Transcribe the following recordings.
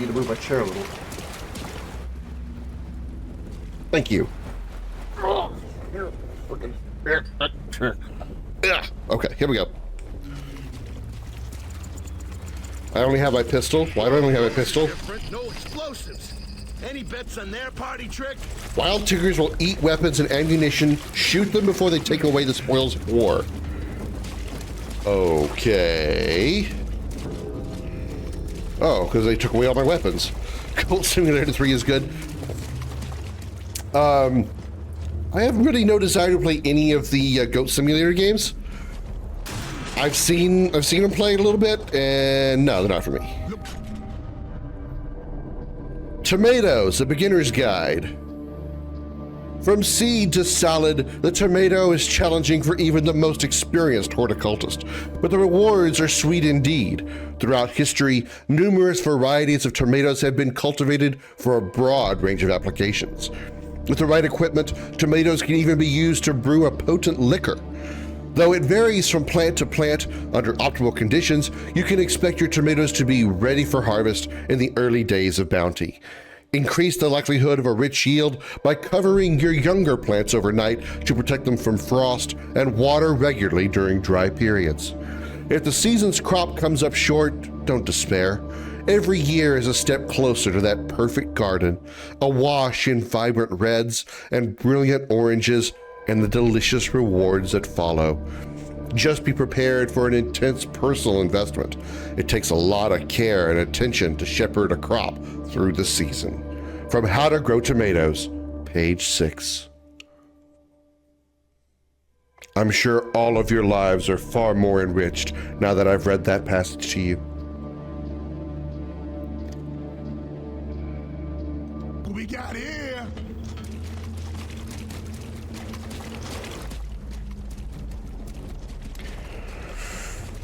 me to move my chair a little. Thank you. Okay, here we go. I only have my pistol. Why do I only have my pistol? No explosives. Any bets on their party trick? Wild Tiggers will eat weapons and ammunition, shoot them before they take away the spoils of war. Okay. Oh, because they took away all my weapons. Goat Simulator 3 is good. I have really no desire to play any of the Goat Simulator games. I've seen them play a little bit, and no, they're not for me. Tomatoes, a beginner's guide. From seed to salad, the tomato is challenging for even the most experienced horticultist, but the rewards are sweet indeed. Throughout history, numerous varieties of tomatoes have been cultivated for a broad range of applications. With the right equipment, tomatoes can even be used to brew a potent liquor. Though it varies from plant to plant, under optimal conditions, you can expect your tomatoes to be ready for harvest in the early days of bounty. Increase the likelihood of a rich yield by covering your younger plants overnight to protect them from frost and water regularly during dry periods. If the season's crop comes up short, don't despair. Every year is a step closer to that perfect garden, awash in vibrant reds and brilliant oranges and the delicious rewards that follow. Just be prepared for an intense personal investment. It takes a lot of care and attention to shepherd a crop through the season. From How to Grow Tomatoes, page 6. I'm sure all of your lives are far more enriched now that I've read that passage to you. What we got here?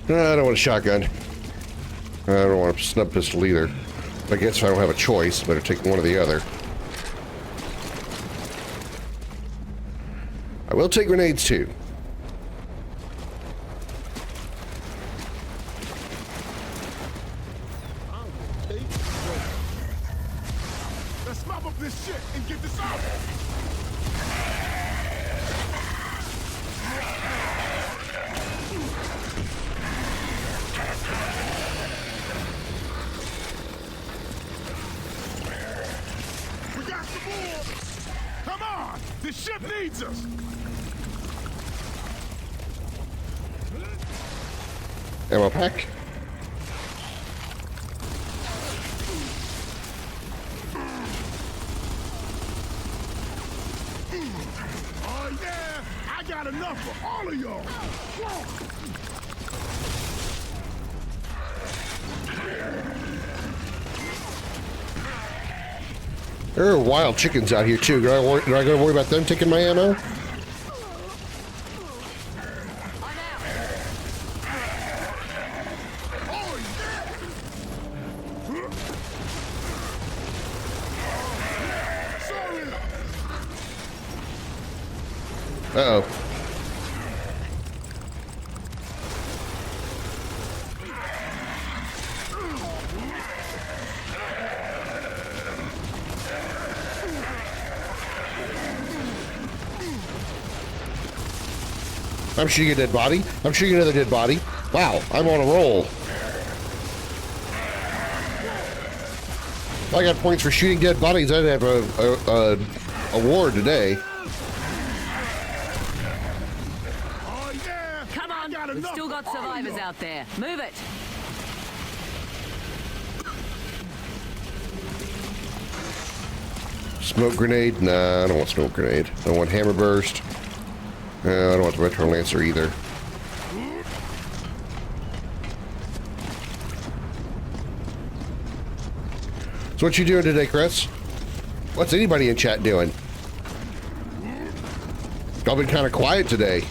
I don't want a shotgun. I don't want a snub pistol either. I guess if I don't have a choice, better take one or the other. I will take grenades too. Let's mop up this shit and get this out. We got some more. Come on, this ship needs us. Ammo pack. Oh yeah, I got enough for all of y'all. There are wild chickens out here too. Do I gotta worry about them taking my ammo? Uh-oh. I'm shooting a dead body. I'm shooting another dead body. Wow, I'm on a roll. If I got points for shooting dead bodies, I'd have a award today. We've still got survivors out there. Move it. Smoke grenade? Nah, I don't want smoke grenade. I don't want hammer burst. I don't want the retro lancer either. So what you doing today, Chris? What's anybody in chat doing? Y'all been kind of quiet today.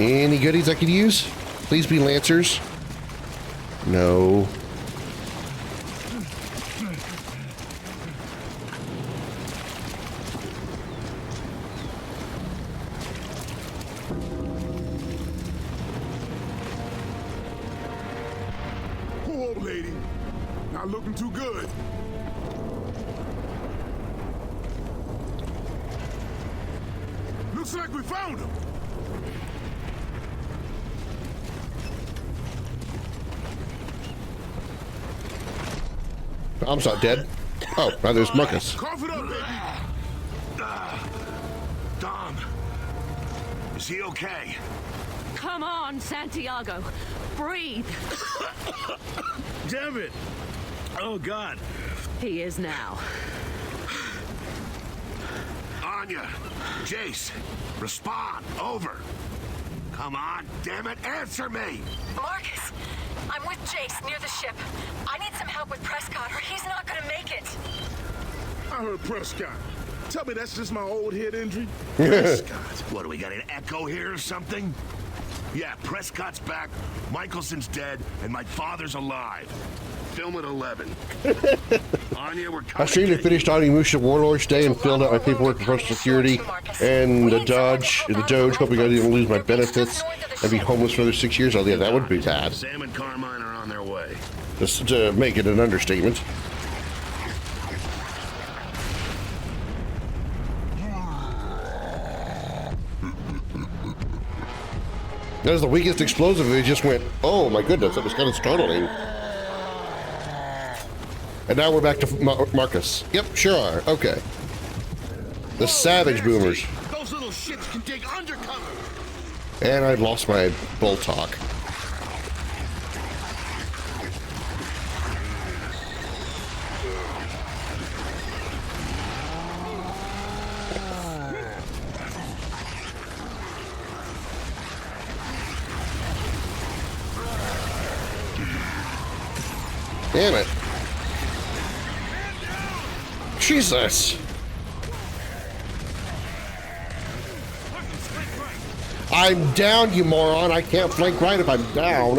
Any goodies I could use? Please be lancers. No. Poor old lady. Not looking too good. Looks like we found him. Tom's not dead. Oh, now there's Marcus. Cough it up, baby. Dom, is he okay? Come on, Santiago. Breathe. Damn it! Oh God! He is now. Anya, Jace, respond. Over. Come on, damn it, answer me! Marcus, I'm with Jace near the ship. I need some help with Prescott or he's not gonna make it. I heard Prescott. Tell me that's just my old head injury. Prescott? What, do we got an echo here or something? Yeah, Prescott's back, Michelson's dead, and my father's alive. Film at 11. Anya, we're coming. I streamed and finished Onimusha Warlords Day and filled out my paperwork for Social Security and the Doge, hoping I didn't lose my benefits and be homeless for another 6 years. Oh yeah, that would be bad. Sam and Carmine are on their way. Just to make it an understatement. That was the weakest explosive. It just went, oh my goodness, that was kind of startling. And now we're back to Marcus. Yep, sure are. Okay. The Savage Boomers. Those little shits can take undercover. And I lost my bull talk. Damn it. Jesus. I'm down, you moron. I can't flank right if I'm down.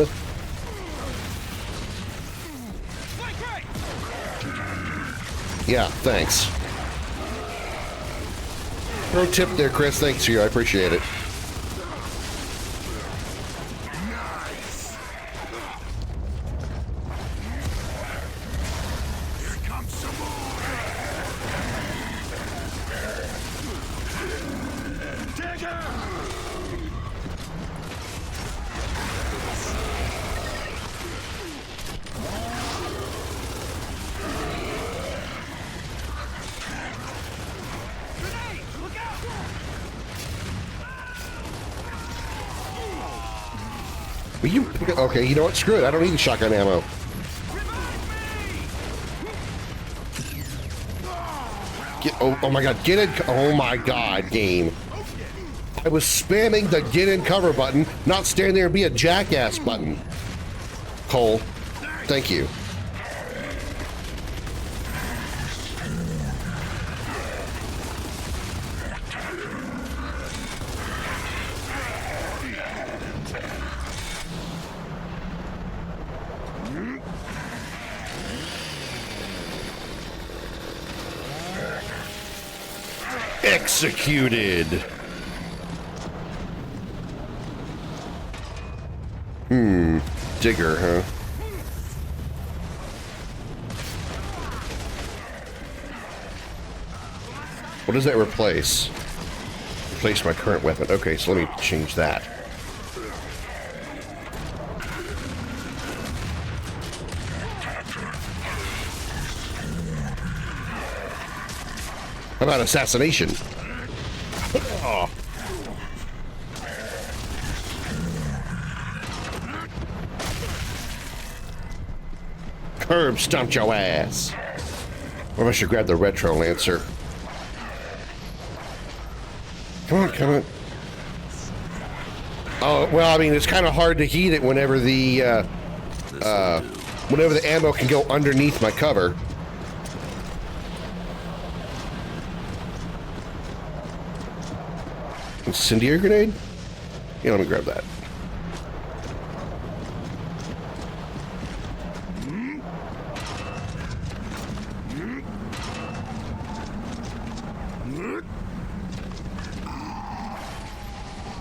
Yeah, thanks. Pro tip there, Chris. Thanks to you. I appreciate it. Will you? Okay, you know what? Screw it. I don't need shotgun ammo. Get, oh my god, get in. Oh my god, game. I was spamming the get in cover button, not stand there and be a jackass button. Cole, thank you. Executed. Digger, huh? What does that replace? Replace my current weapon. Okay, so let me change that. How about assassination? Oh. Curb stomped your ass. Or I should grab the retro lancer. Come on, come on. Oh, well, I mean, it's kind of hard to heat it whenever the ammo can go underneath my cover. Incendiary grenade? Yeah, let me grab that.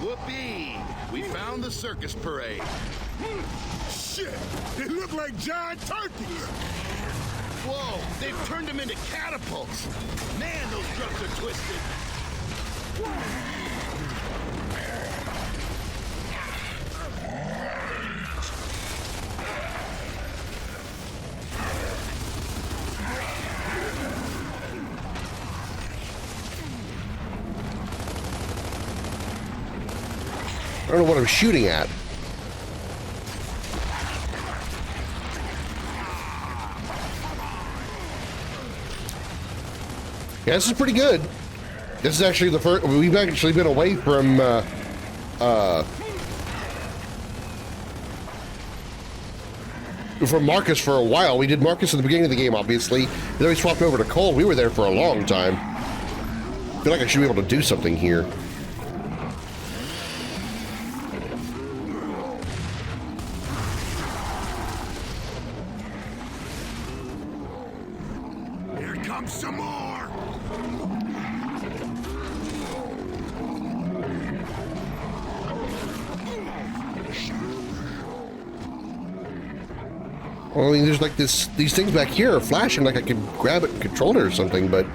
Whoopee! We found the circus parade. Shit! They look like giant turkeys! Whoa! They've turned them into catapults! Man, those drums are twisted! I don't know what I'm shooting at. Yeah, this is pretty good. This is actually the first. We've actually been away from Marcus for a while. We did Marcus at the beginning of the game, obviously. And then we swapped over to Cole. We were there for a long time. I feel like I should be able to do something here. Here comes some more! Well, I mean, there's like these things back here are flashing like I could grab it and control it or something, but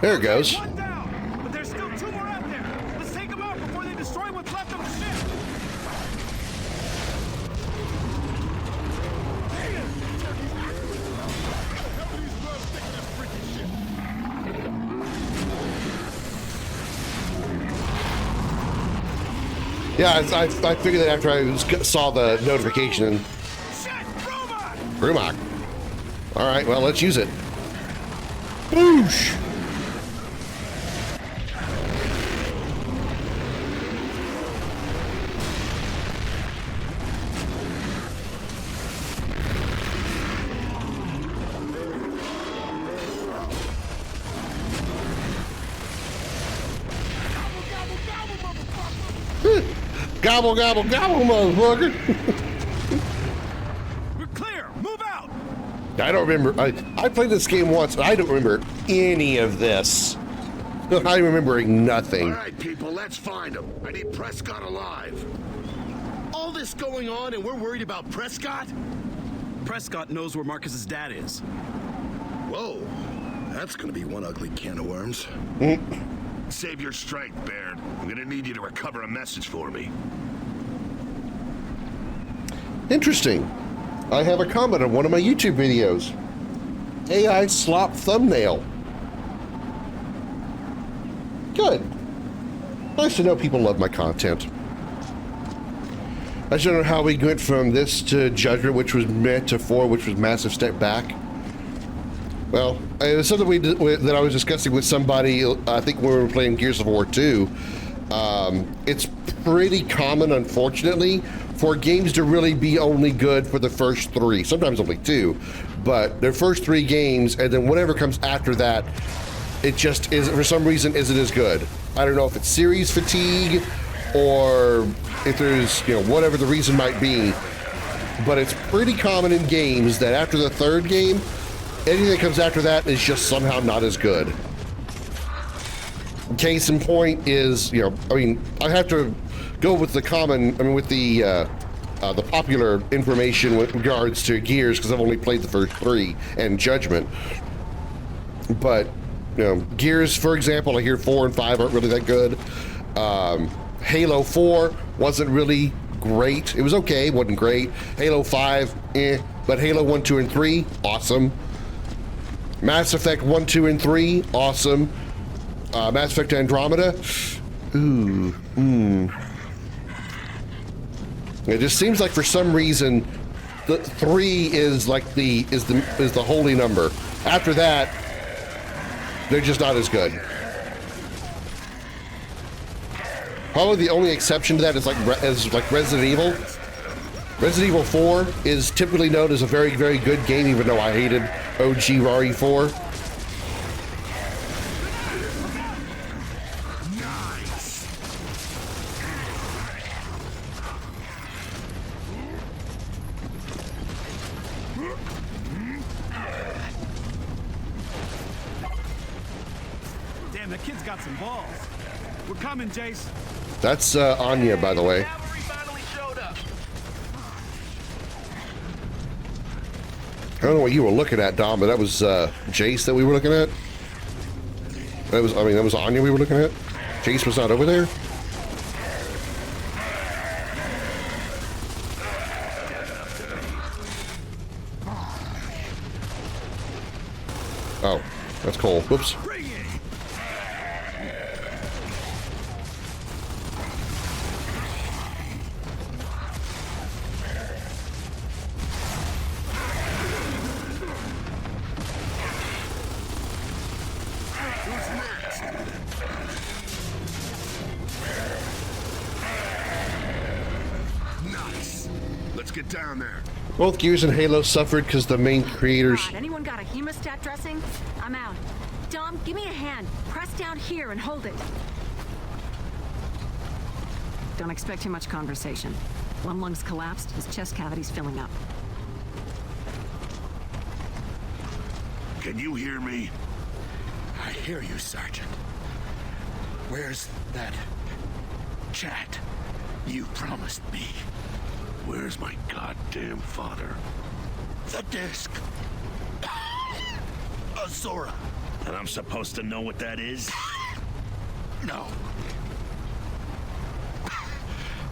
there it goes. One down, but there's still 2 more out there. Let's take them out before they destroy what's left of the ship. Yeah, I figured that after I saw the notification. Shit, robot! Brumach. All right, well, let's use it. Boosh! Gobble, gobble, gobble, motherfucker. We're clear. Move out. I don't remember. I played this game once. I don't remember any of this. I'm remembering nothing. All right, people, let's find him. I need Prescott alive. All this going on and we're worried about Prescott? Prescott knows where Marcus's dad is. Whoa, that's gonna be one ugly can of worms. Save your strength, Baird. I'm gonna need you to recover a message for me. Interesting. I have a comment on one of my YouTube videos. AI slop thumbnail. Good. Nice to know people love my content. I just don't know how we went from this to Judgment, which was meant to 4, which was massive step back. Well, it was something that I was discussing with somebody, I think when we were playing Gears of War 2. It's pretty common, unfortunately, for games to really be only good for the first 3, sometimes only 2, but their first 3 games, and then whatever comes after that, it just is, for some reason, isn't as good. I don't know if it's series fatigue, or if there's, whatever the reason might be, but it's pretty common in games that after the 3rd game, anything that comes after that is just somehow not as good. Case in point is, I have to go with the the popular information with regards to Gears, because I've only played the first 3 and Judgment. But, Gears, for example, I hear 4 and 5 aren't really that good. Halo 4 wasn't really great. It was okay, wasn't great. Halo 5, but Halo 1, 2, and 3, awesome. Mass Effect 1, 2, and 3, awesome. Mass Effect Andromeda, It just seems like for some reason, the 3 is like the holy number. After that, they're just not as good. Probably the only exception to that is like Resident Evil. Resident Evil 4 is typically known as a very, very good game, even though I hated OG RE4. Damn, that kid's got some balls. We're coming, Jace. That's Anya, by the way. Cavalry finally showed up. I don't know what you were looking at, Dom, but that was Jace that we were looking at. That was Anya we were looking at. Jace was not over there. Oh, that's cool. Whoops. Nice. Let's get down there. Both Gears and Halo suffered because the main creators. God, anyone got a hemostat dressing? I'm out. Dom, give me a hand. Press down here and hold it. Don't expect too much conversation. One lung's collapsed, his chest cavity's filling up. Can you hear me? I hear you, Sergeant. Where's that chat you promised me? Where's my goddamn father? The disc. Azora. And I'm supposed to know what that is? No.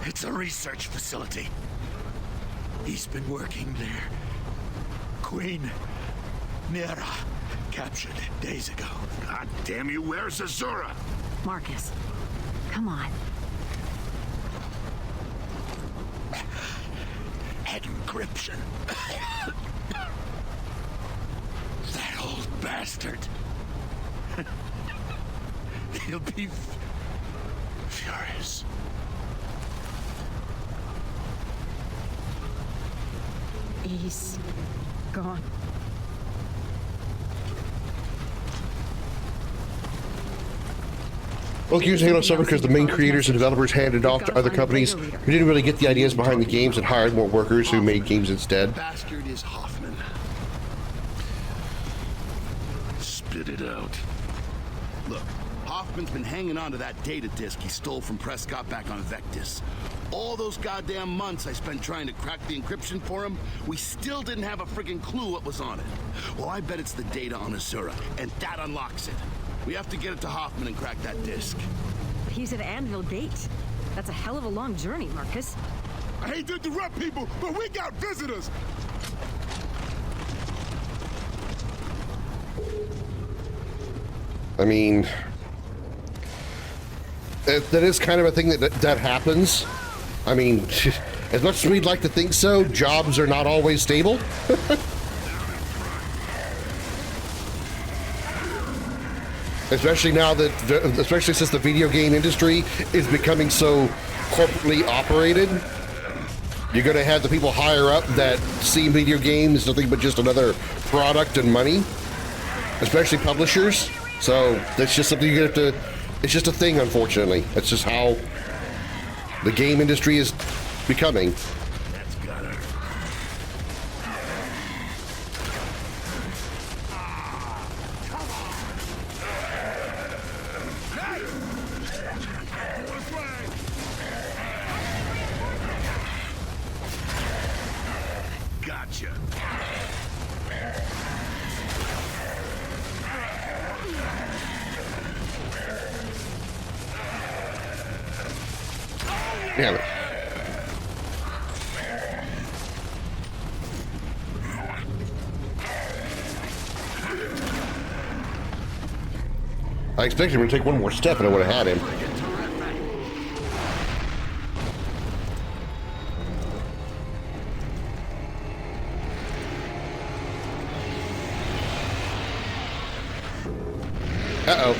It's a research facility. He's been working there. Queen Mira captured days ago. God damn you, where's Azura? Marcus, come on. Encryption. That old bastard. He'll be furious. He's gone. Both Gears and Halo suffered because the main creators and developers handed off to other companies who didn't really get the ideas behind the games and hired more workers who made games instead. Bastard is Hoffman. Spit it out. Look, Hoffman's been hanging on to that data disk he stole from Prescott back on Vectis. All those goddamn months I spent trying to crack the encryption for him, we still didn't have a friggin' clue what was on it. Well, I bet it's the data on Azura, and that unlocks it. We have to get it to Hoffman and crack that disk. He's at Anvil Gate. That's a hell of a long journey, Marcus. I hate to interrupt people, but we got visitors. I mean, that is kind of a thing that happens. I mean, as much as we'd like to think so, jobs are not always stable. Especially now that, especially since the video game industry is becoming so corporately operated, you're going to have the people higher up that see video games nothing but just another product and money, especially publishers. So that's just something you have to, it's just a thing, unfortunately. That's just how the game industry is becoming. That's gotta hurt. Gotcha. Damn it. I expected him to take one more step and I would have had him. Uh-oh.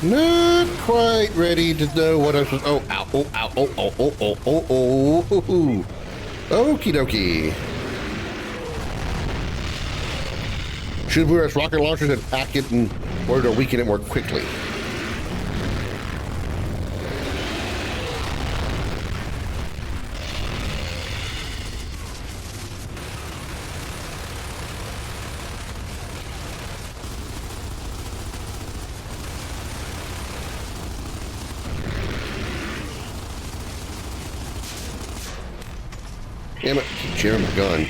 Not quite ready to know what I'm supposed. Oh, ow. oh, ow, oh, oh, oh, oh, oh, oh, oh. Okie dokie. Should we use rocket launchers and pack it in order to weaken it more quickly? Damn it, keep jamming my gun.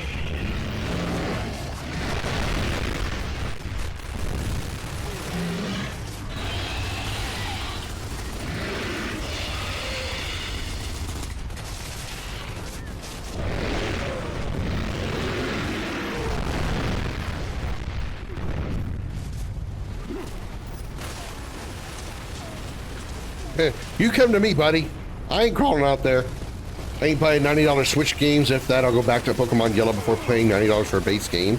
Hey, you come to me, buddy. I ain't crawling out there. I ain't buying $90 Switch games. If that, I'll go back to Pokemon Yellow before paying $90 for a base game.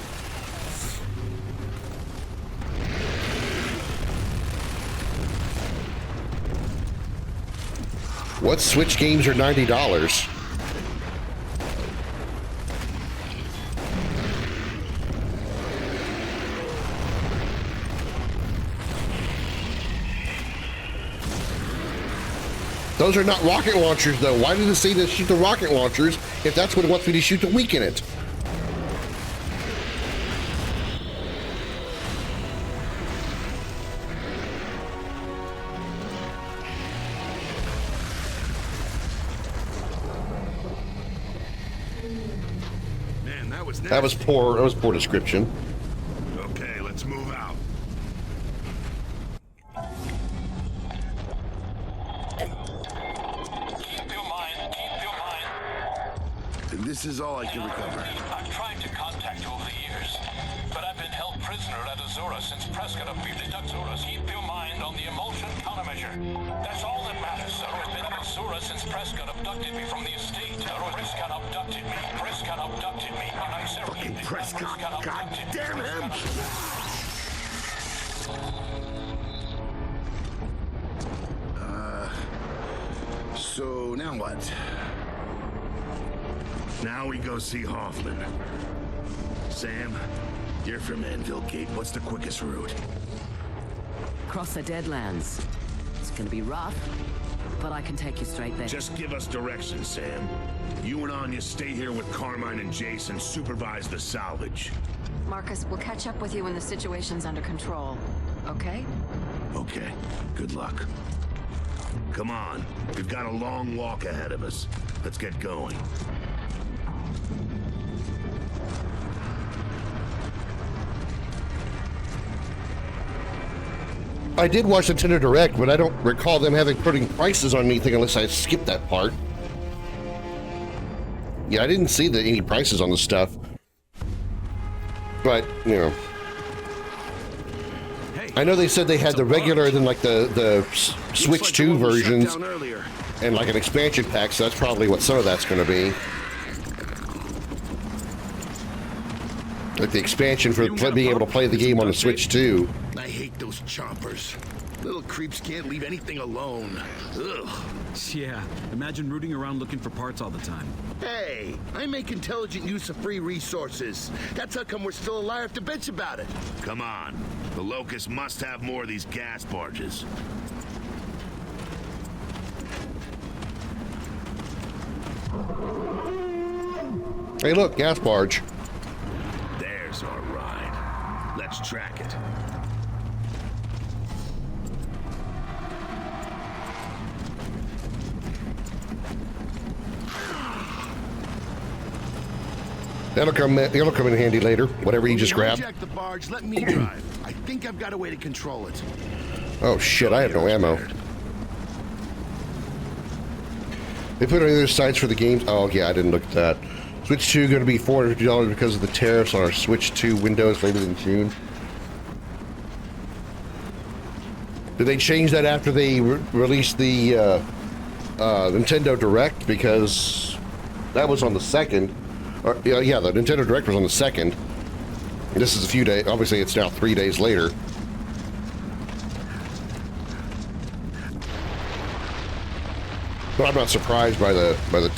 What Switch games are $90? Those are not rocket launchers, though. Why did it say to shoot the rocket launchers if that's what it wants me to shoot to weaken it? Man, that was nasty. That was poor. That was poor description. Okay, let's move out. This is all I can recover. I've tried to contact you over the years, but I've been held prisoner at Azura since Prescott abducted Azura. Keep your mind on the emulsion countermeasure. That's all that matters, sir. I've been at Azura since Prescott abducted me from the estate. Prescott abducted me. Prescott abducted me. I'm sorry. Fucking Prescott. God damn him! So now what? Now we go see Hoffman. Sam, you're from Anvil Gate. What's the quickest route? Cross the Deadlands. It's gonna be rough, but I can take you straight there. Just give us directions, Sam. You and Anya stay here with Carmine and Jason. Supervise the salvage. Marcus, we'll catch up with you when the situation's under control. Okay? Okay. Good luck. Come on. We've got a long walk ahead of us. Let's get going. I did watch Nintendo Direct, but I don't recall them putting prices on anything unless I skipped that part. Yeah, I didn't see any prices on the stuff. But, you know. I know they said they had the regular and then like the Switch 2 versions and like an expansion pack, so that's probably what some of that's going to be. Like the expansion for being able to play the game on the Switch 2. I hate those chompers. Little creeps can't leave anything alone. Ugh. Yeah, imagine rooting around looking for parts all the time. Hey, I make intelligent use of free resources. That's how come we're still alive to bitch about it. Come on. The Locust must have more of these gas barges. Hey, look, gas barge. There's our ride. Let's track it. That'll come in handy later. Whatever you just grabbed. Jack the barge. Let me drive. I think I've got a way to control it. Oh shit! I have no ammo. They put on the other sides for the games. Oh yeah, I didn't look at that. Switch 2 going to be $450 because of the tariffs on our Switch 2 Windows later in June. Did they change that after they released the Nintendo Direct? Because that was on the 2nd. Yeah, the Nintendo Direct was on the 2nd. And this is a few days. Obviously, it's now 3 days later. But I'm not surprised by the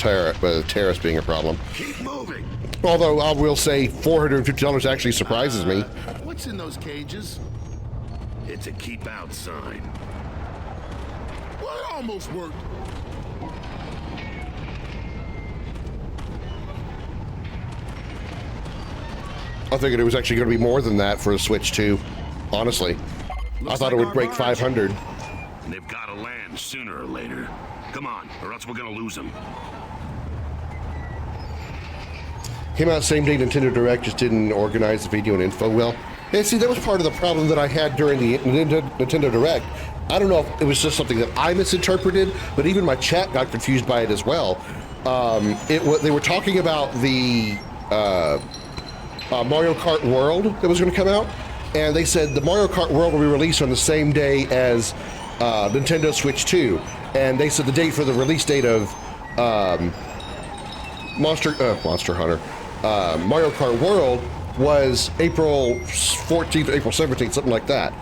tariffs being a problem. Keep moving. Although I will say $450 actually surprises me. What's in those cages? It's a keep out sign. Well, it almost worked. I figured it was actually going to be more than that for a Switch 2. Honestly, I thought it would break 500. They've got to land sooner or later. Come on, or else we're gonna lose them. Came out same day Nintendo Direct, just didn't organize the video and info well. And see, that was part of the problem that I had during the Nintendo Direct. I don't know if it was just something that I misinterpreted, but even my chat got confused by it as well. They were talking about the Mario Kart World that was going to come out, and they said the Mario Kart World will be released on the same day as Nintendo Switch 2, and they said the date for the release date of Monster Hunter Mario Kart World was April 14th, April 17th, something like that.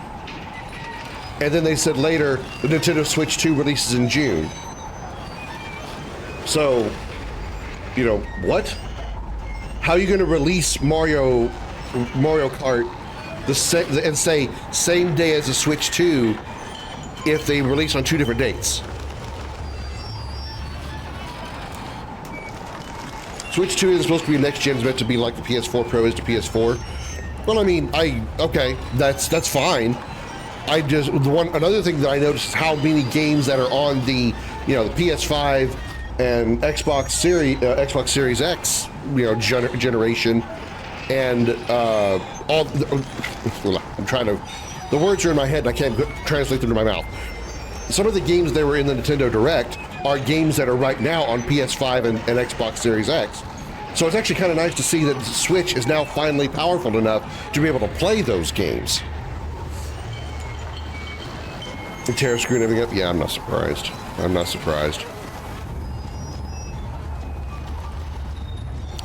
And then they said later the Nintendo Switch 2 releases in June. So, you know, what? How are you going to release Mario Kart and say same day as the Switch 2 if they release on two different dates? Switch 2 is supposed to be next gen, is meant to be like the PS4 Pro is to PS4. Well, I mean, okay, that's fine. Another thing that I noticed is how many games that are on the the PS5 and Xbox Series X, generation, and the words are in my head and I can't translate them to my mouth. Some of the games that were in the Nintendo Direct are games that are right now on PS5 and Xbox Series X. So it's actually kind of nice to see that the Switch is now finally powerful enough to be able to play those games. The tariff screwing everything up? Yeah, I'm not surprised. I'm not surprised.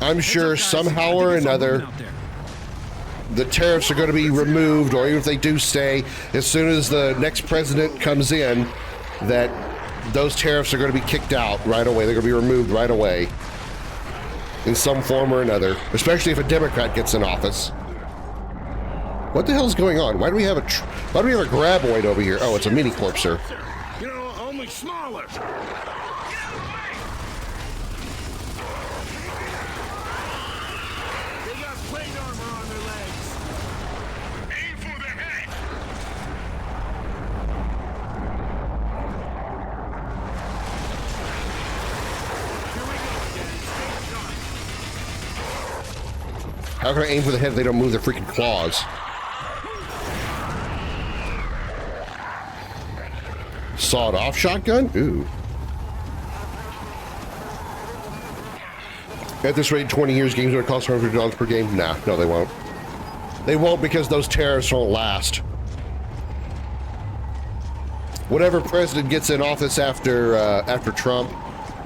I'm sure somehow or another the tariffs are going to be removed, or even if they do stay, as soon as the next president comes in, that those tariffs are going to be kicked out right away. They're going to be removed right away in some form or another, especially if a Democrat gets in office. What the hell is going on? Why do we have a graboid over here? Oh, it's a mini corpser. Only smaller. They got plate armor on their legs. Aim for the head. How can I aim for the head if they don't move their freaking claws? Sawed-off shotgun? Ooh. At this rate, 20 years, games are going to cost $150 per game? Nah, no, they won't. They won't, because those tariffs won't last. Whatever president gets in office after Trump,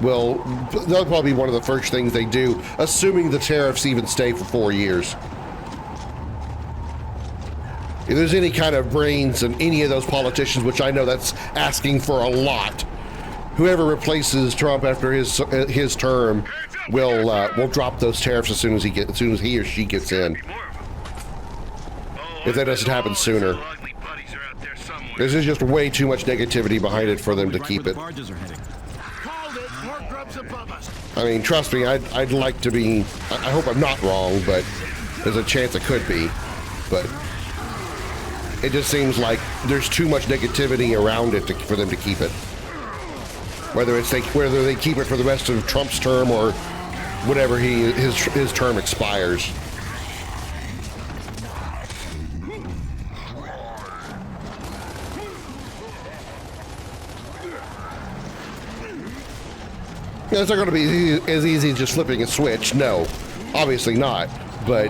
that'll probably be one of the first things they do, assuming the tariffs even stay for 4 years. If there's any kind of brains in any of those politicians, which I know that's asking for a lot, whoever replaces Trump after his term will drop those tariffs as soon as he or she gets in. If that doesn't happen sooner, there's just way too much negativity behind it for them to keep it. I mean, trust me, I'd like to be. I hope I'm not wrong, but there's a chance it could be. But it just seems like there's too much negativity around it for them to keep it. Whether they keep it for the rest of Trump's term or whatever his term expires. It's not going to be as easy as just flipping a switch. No, obviously not. But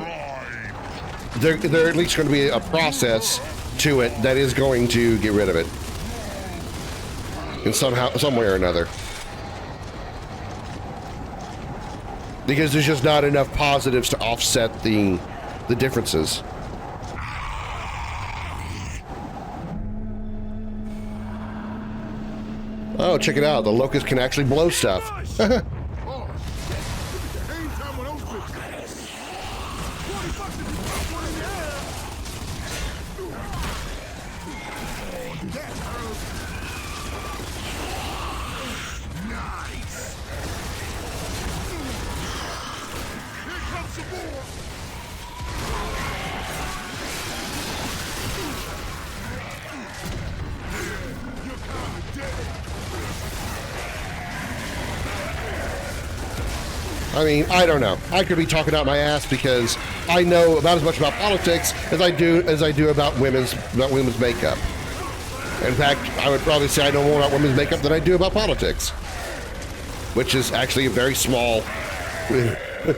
there at least going to be a process to it that is going to get rid of it in some way or another. Because there's just not enough positives to offset the differences. Oh, check it out. The locust can actually blow stuff. Oh, shit. Look at the hang time on those bitches. 20 bucks if you put one in the air. Oh, that hurt. Nice. Here comes some more. You're kind of dead. I mean, I don't know. I could be talking out my ass because I know about as much about politics as I do about women's makeup. In fact, I would probably say I know more about women's makeup than I do about politics, which is actually a very small,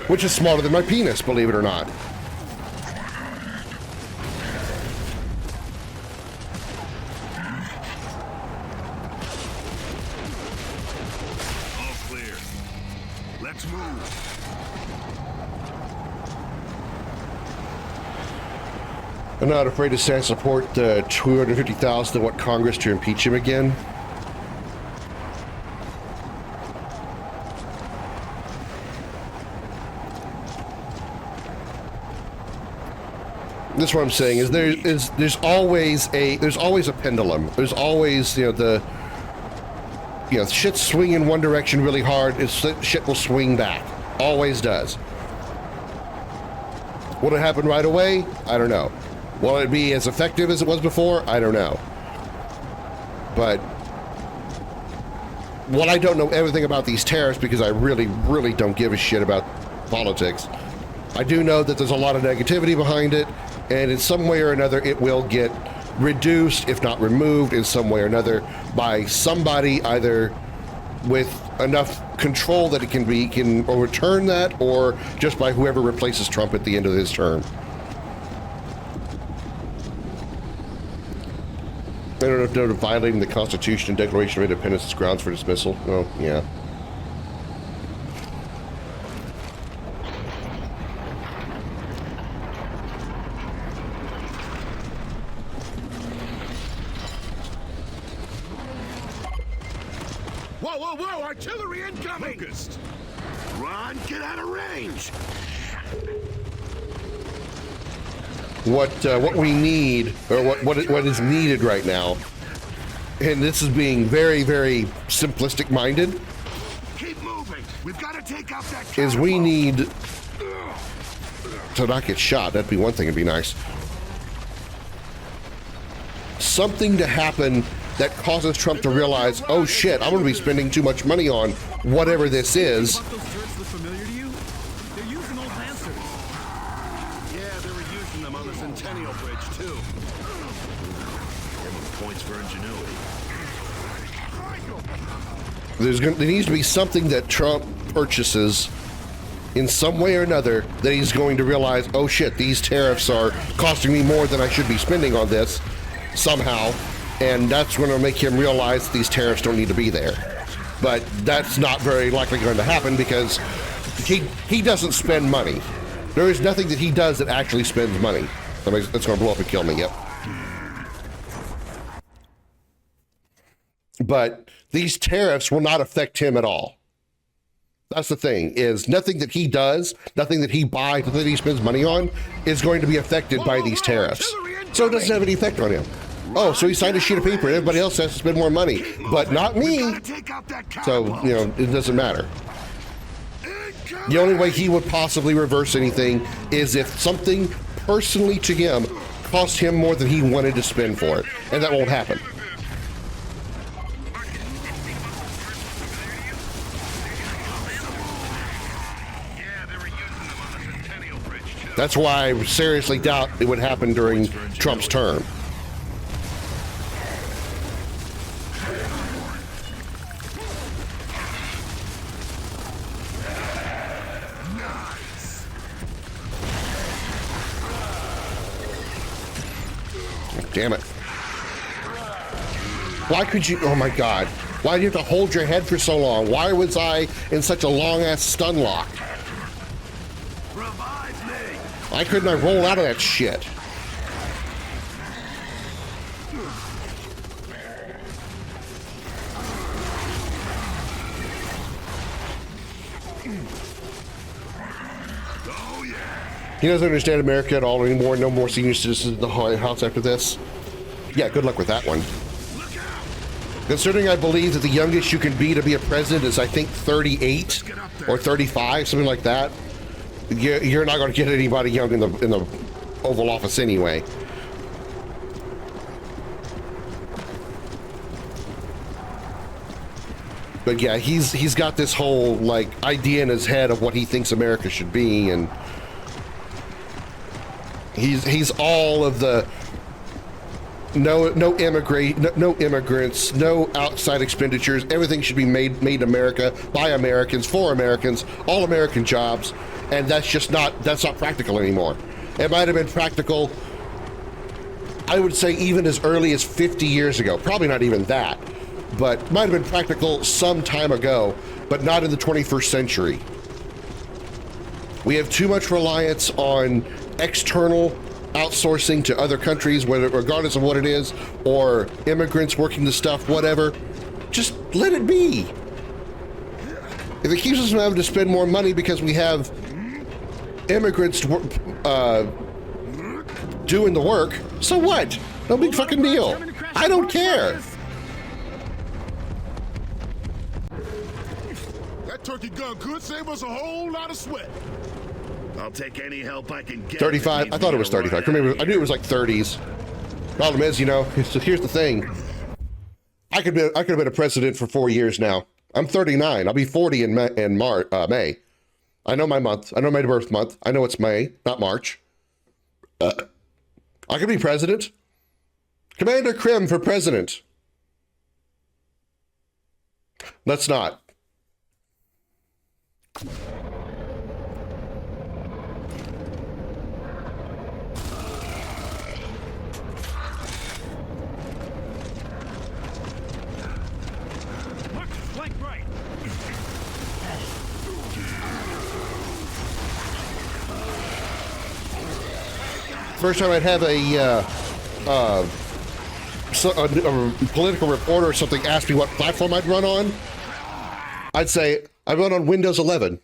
which is smaller than my penis, believe it or not. All clear. Let's move. I'm not afraid to say I support the 250,000 that want Congress to impeach him again. That's what I'm saying. Is there's always a pendulum. There's always shit swing in one direction really hard. Shit will swing back. Always does. Will it happen right away? I don't know. Will it be as effective as it was before? I don't know. But while I don't know everything about these tariffs because I really, really don't give a shit about politics, I do know that there's a lot of negativity behind it, and in some way or another it will get reduced, if not removed, in some way or another by somebody either with enough control that it can overturn that, or just by whoever replaces Trump at the end of his term. I don't know if violating the Constitution and Declaration of Independence is grounds for dismissal. Oh, yeah. Whoa, whoa, whoa! Artillery incoming! Focused. Ron, get out of range. What we need, or what is needed right now, and this is being very, very simplistic minded, Keep moving. We've got to take out that is we catapult. need to not get shot. That'd be one thing. It'd be nice. Something to happen that causes Trump to realize, oh shit, I'm going to be spending too much money on whatever this is. But those turrets look familiar to you? They're using old Lancers. Yeah, they were using them on the Centennial Bridge, too. Points for ingenuity. There needs to be something that Trump purchases in some way or another that he's going to realize, oh shit, these tariffs are costing me more than I should be spending on this somehow, and that's going to make him realize these tariffs don't need to be there. But that's not very likely going to happen because he doesn't spend money. There is nothing that he does that actually spends money. That's going to blow up and kill me, yep. But these tariffs will not affect him at all. That's the thing, is nothing that he does, nothing that he buys, nothing that he spends money on is going to be affected by these tariffs. So it doesn't have any effect on him. Oh, so he signed a sheet of paper and everybody else has to spend more money, but not me. So, it doesn't matter. The only way he would possibly reverse anything is if something personally to him cost him more than he wanted to spend for it, and that won't happen. That's why I seriously doubt it would happen during Trump's term. Damn it. Why could you, oh my God. Why do you have to hold your head for so long? Why was I in such a long-ass stun lock? Why couldn't I roll out of that shit? Oh, yeah. He doesn't understand America at all anymore. No more senior citizens in the White House after this. Yeah, good luck with that one. Considering I believe that the youngest you can be to be a president is, I think, 38 or 35, something like that. You're not going to get anybody young in the Oval Office anyway. But yeah, he's got this whole like idea in his head of what he thinks America should be, and he's all of the no immigrants, no outside expenditures. Everything should be made in America by Americans for Americans, all American jobs, and that's not practical anymore. It might have been practical, I would say, even as early as 50 years ago. Probably not even that, but might have been practical some time ago, but not in the 21st century. We have too much reliance on external outsourcing to other countries, whether regardless of what it is, or immigrants working the stuff, whatever. Just let it be. If it keeps us from having to spend more money because we have immigrants doing the work, so what? No big fucking deal. I don't care. That turkey gun could save us a whole lot of sweat. I'll take any help I can get. 35. I thought it was 35. I knew it was like 30s. Problem is, here's the thing. I could have been a president for 4 years now. I'm 39. I'll be 40 in May. I know my month. I know my birth month. I know it's May, not March. I could be president. Commander Krim for president. Let's not. First time I'd have a political reporter or something ask me what platform I'd run on, I'd say I run on Windows 11.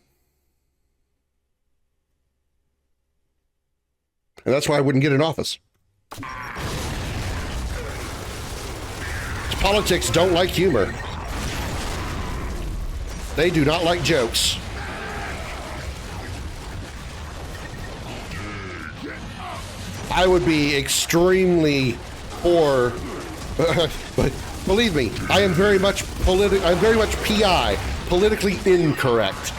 And that's why I wouldn't get in office. Politics don't like humor. They do not like jokes. I would be extremely poor, but believe me, I am very much PI, politically incorrect,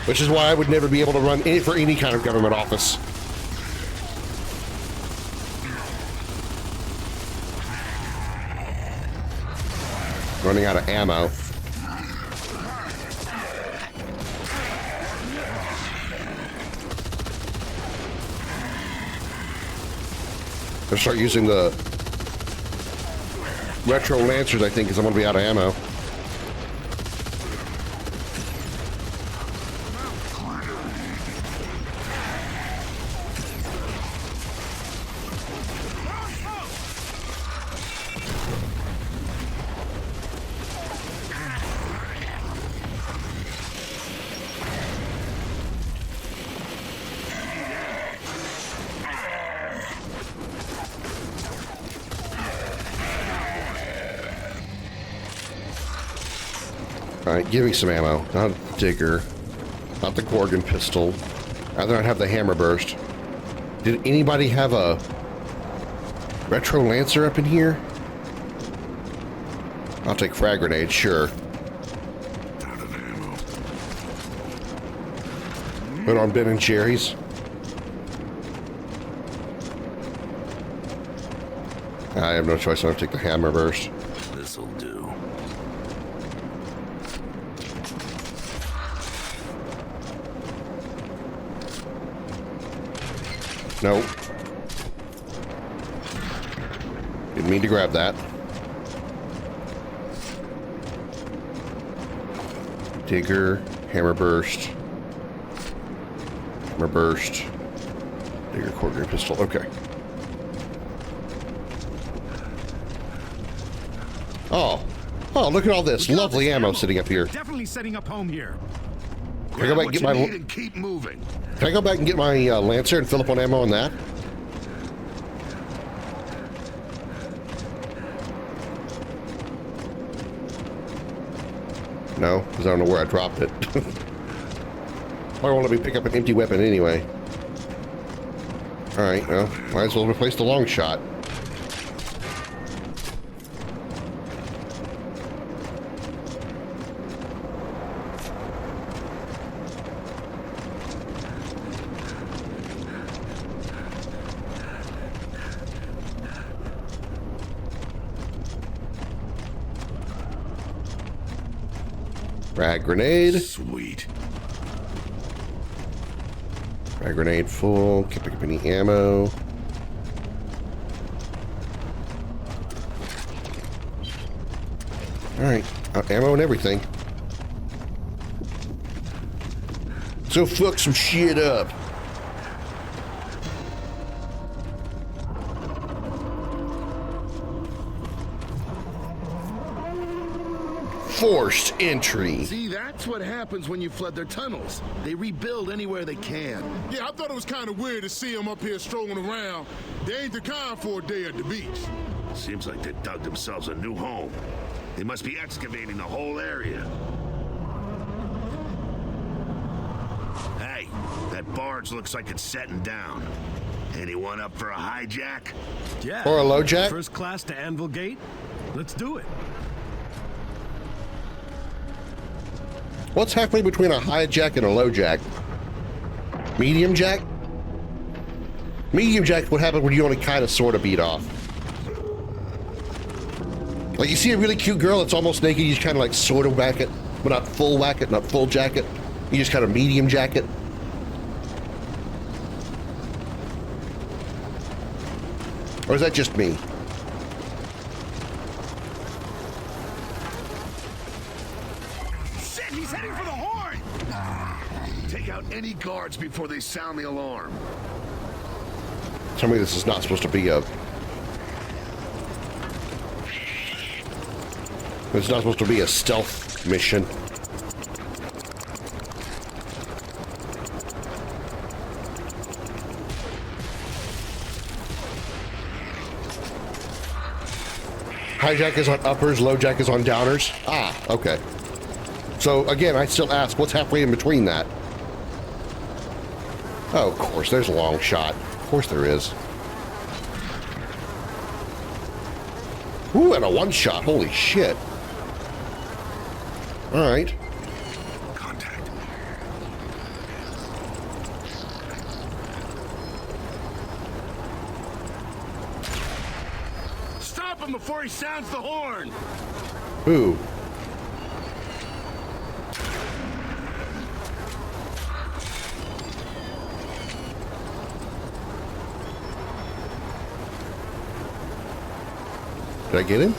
which is why I would never be able to run for any kind of government office. Running out of ammo. I'll start using the retro lancers, I think, because I'm going to be out of ammo. Alright, give me some ammo. Not a digger. Not the Gorgon pistol. Rather not have the hammer burst. Did anybody have a retro lancer up in here? I'll take frag grenade, sure. Out of ammo. Put on Ben and Jerry's. I have no choice. I'm going to take the hammer burst. This'll do. Nope. Didn't mean to grab that. Digger, hammer burst. Hammer burst. Digger, quarter pistol. Okay. Oh, look at all this lovely ammo sitting up here. Definitely setting up home here. Can I go back and get my... and keep moving. Can I go back and get my Lancer and fill up on ammo on that? No, because I don't know where I dropped it. I won't let me pick up an empty weapon anyway. Alright, well, might as well replace the long shot. Frag grenade. Sweet. Frag grenade full. Can't pick up any ammo. Alright. Ammo and everything. So fuck some shit up. Forced entry. See, that's what happens when you flood their tunnels. They rebuild anywhere they can. Yeah, I thought it was kind of weird to see them up here strolling around. They ain't the kind for a day at the beach. Seems like they dug themselves a new home. They must be excavating the whole area. Hey, that barge looks like it's setting down. Anyone up for a hijack? Yeah. Or a low jack? First class to Anvil Gate? Let's do it. What's halfway between a high jack and a low jack? Medium jack? Medium jack would happen when you only kind of sort of beat off. Like you see a really cute girl that's almost naked, you just kind of like sort of whack it, but not full whack it, not full jack it. You just kind of medium jack it. Or is that just me? Shit, he's heading for the horn! Take out any guards before they sound the alarm. Tell me this is not supposed to be a... It's not supposed to be a stealth mission. High jack is on uppers, low jack is on downers. Ah, okay. So again, I still ask, what's halfway in between that? Oh, of course, there's a long shot. Of course there is. Ooh, and a one shot. Holy shit. All right. Contact. Stop him before he sounds the horn! Ooh. Did I get him?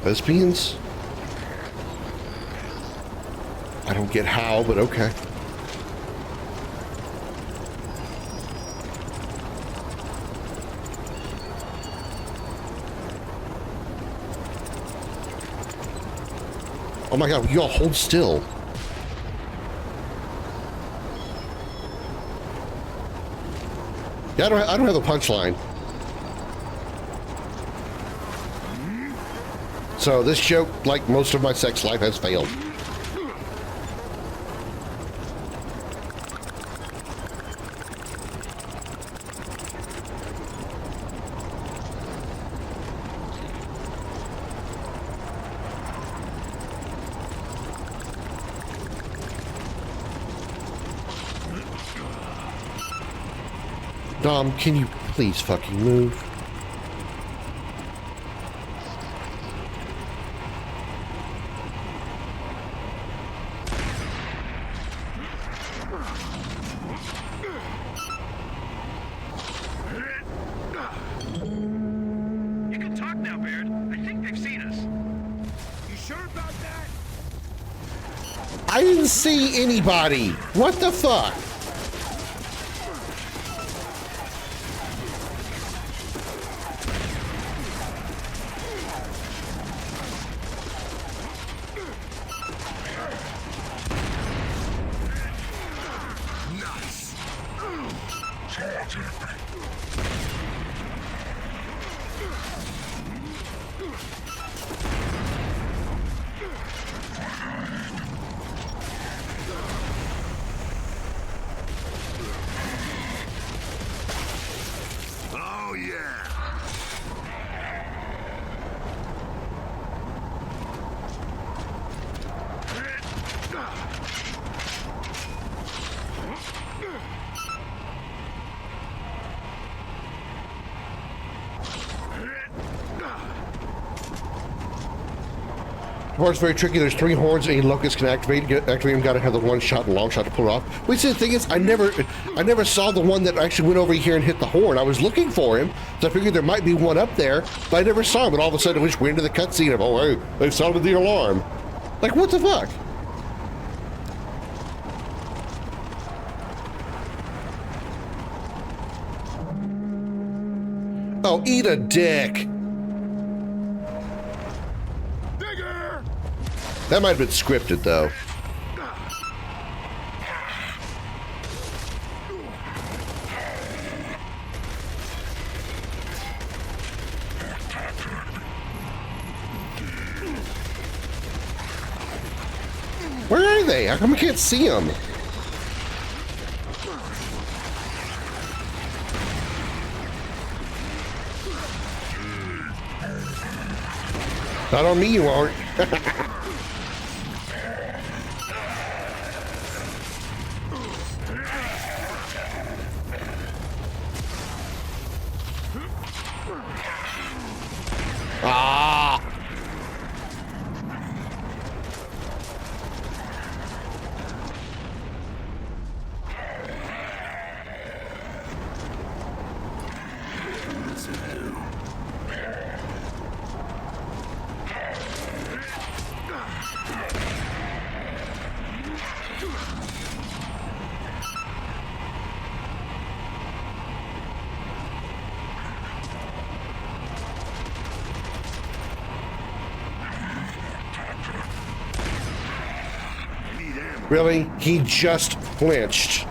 Lesbians? I don't get how, but okay. Oh my god, you all hold still. Yeah, I don't have a punchline. So this joke, like most of my sex life, has failed. Dom, can you please fucking move? You can talk now, Baird. I think they've seen us. You sure about that? I didn't see anybody. What the fuck? Oh, yeah. The part's very tricky. There's 3 horns a locust can activate. Activate them. Gotta have the one shot and long shot to pull it off. Which the thing is, I never saw the one that actually went over here and hit the horn. I was looking for him, so I figured there might be one up there, but I never saw him. But all of a sudden, we just went into the cutscene of, oh, hey, they've sounded the alarm. Like, what the fuck? Oh, eat a dick. That might have been scripted, though. Where are they? How come I can't see them? Not on me, you aren't. Ah! Really? He just flinched.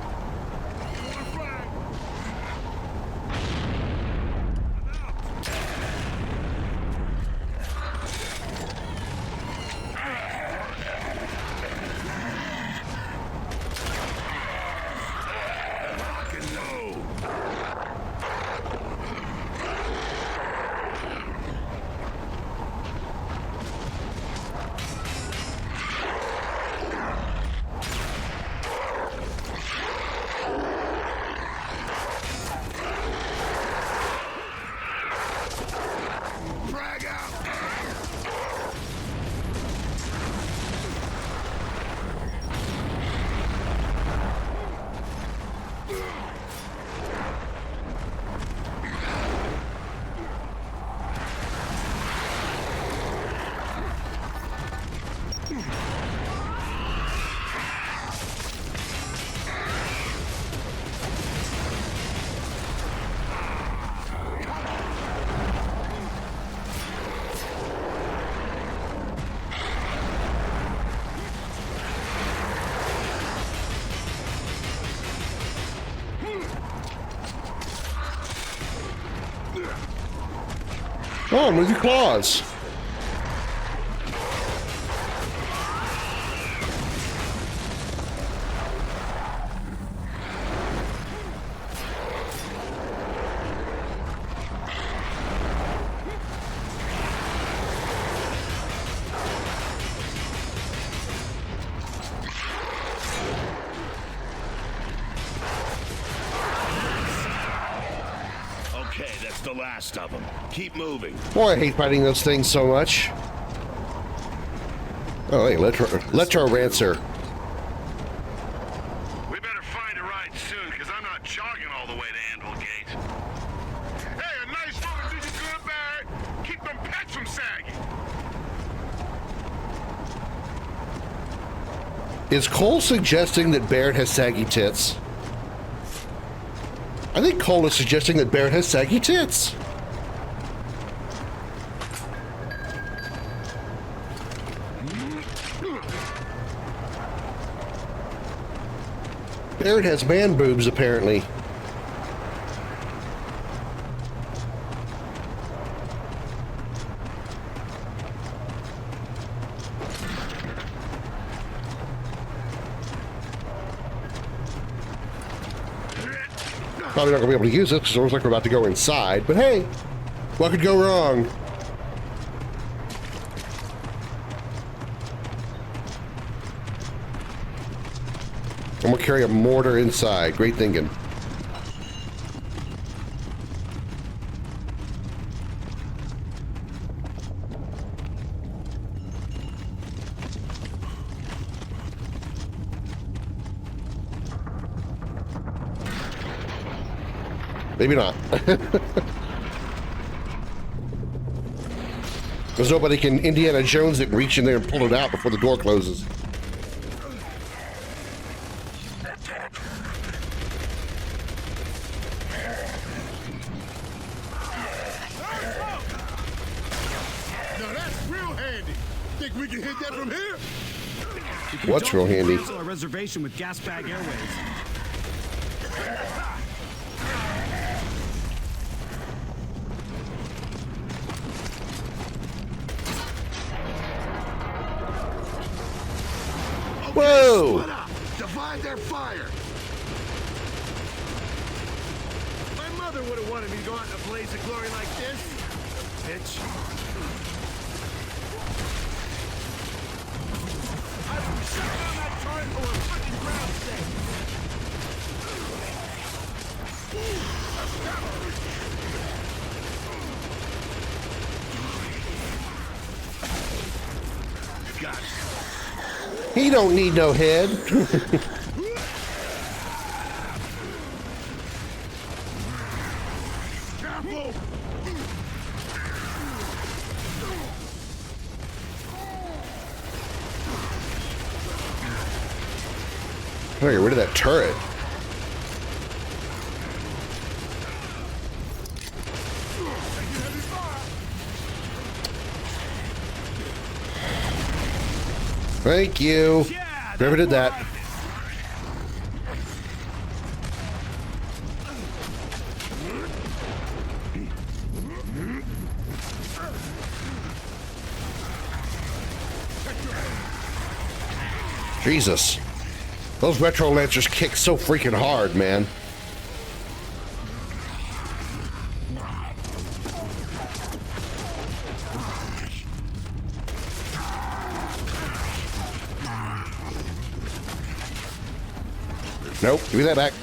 Oh, move your claws. Okay, that's the last of them. Keep moving. Boy, I hate fighting those things so much. Oh, hey, let her rancer. We better find a ride soon, because I'm not jogging all the way to Anvil Gate. Hey, a nice woman did you good, Barrett. Keep them pets from sagging. Is Cole suggesting that Barrett has saggy tits? I think Cole is suggesting that Barrett has saggy tits. Barrett has man boobs, apparently. Probably not going to be able to use it because it looks like we're about to go inside. But hey, what could go wrong? I'm going to carry a mortar inside. Great thinking. Maybe not. There's nobody can Indiana Jones that reach in there and pull it out before the door closes. Now that's real handy. Think we can hit that from here? What's real handy? Cancel a reservation with Gasbag Airways. Whoa! Split up. Divide their fire. My mother would have wanted me to go out in a blaze of glory like this. Bitch. I would shut down that turret or a fucking ground stake. Got it. He don't need no head. Careful! Trying to get rid of that turret. Thank you. Yeah, Never did that. Jesus. Those retro lancers kick so freaking hard, man. Nope, give me that back.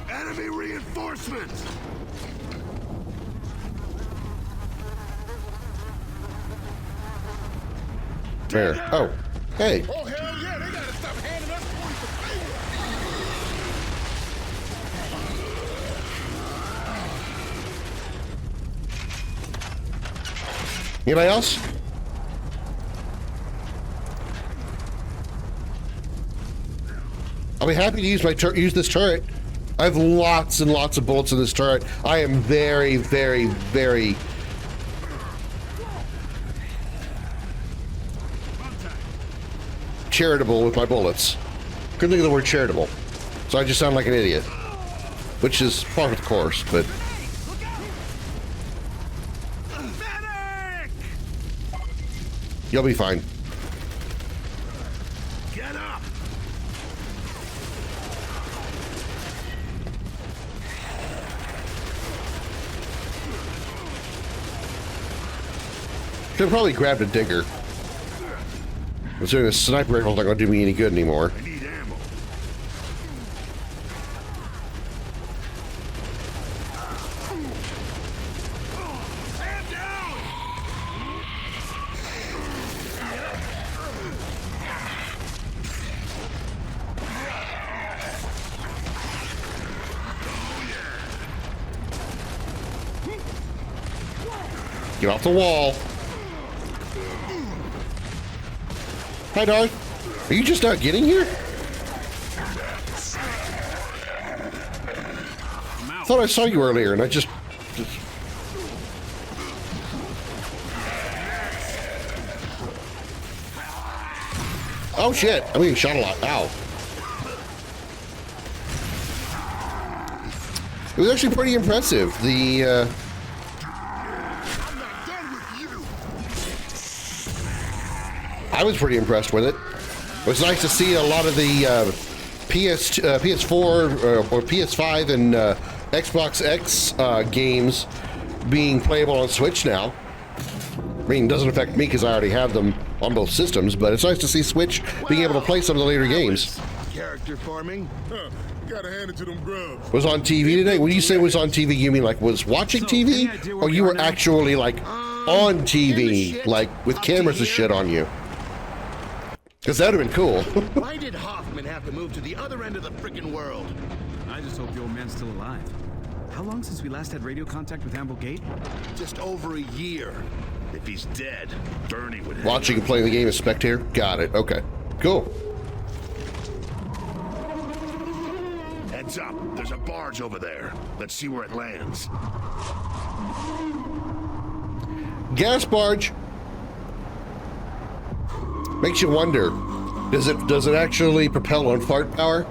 Enemy reinforcements. There. Oh, hey. Oh, hell yeah, they gotta stop handing us points of favor. Anybody else? I'll be happy to use use this turret. I have lots and lots of bullets in this turret. I am very, very, very charitable with my bullets. Couldn't think of the word charitable, so I just sound like an idiot, which is part of the course. But you'll be fine. Get up. Should have probably grabbed a digger. Considering the sniper rifle's not going to do me any good anymore. I need ammo. Stand down. Get off the wall. Hi, Darth. Are you just not getting here? I thought I saw you earlier, and I just... Oh, shit. I'm being shot a lot. Ow. It was actually pretty impressive. The, I was pretty impressed with it. It was nice to see a lot of the PS4 or PS5 and Xbox X games being playable on Switch now. I mean, it doesn't affect me because I already have them on both systems, but it's nice to see Switch being able to play some of the later games. Character farming. Huh, gotta hand it to them grubs. Was on TV today? When you say was on TV, you mean like was watching TV? Or you were actually like on TV, like with cameras and shit on you? Because that would have been cool. Why did Hoffman have to move to the other end of the frickin' world? I just hope the old man's still alive. How long since we last had radio contact with Amble Gate? Just over a year. If he's dead, Bernie would have. Watching and playing the game as spectator? Got it. Okay. Cool. Heads up. There's a barge over there. Let's see where it lands. Gas barge. Makes you wonder, does it actually propel on fart power?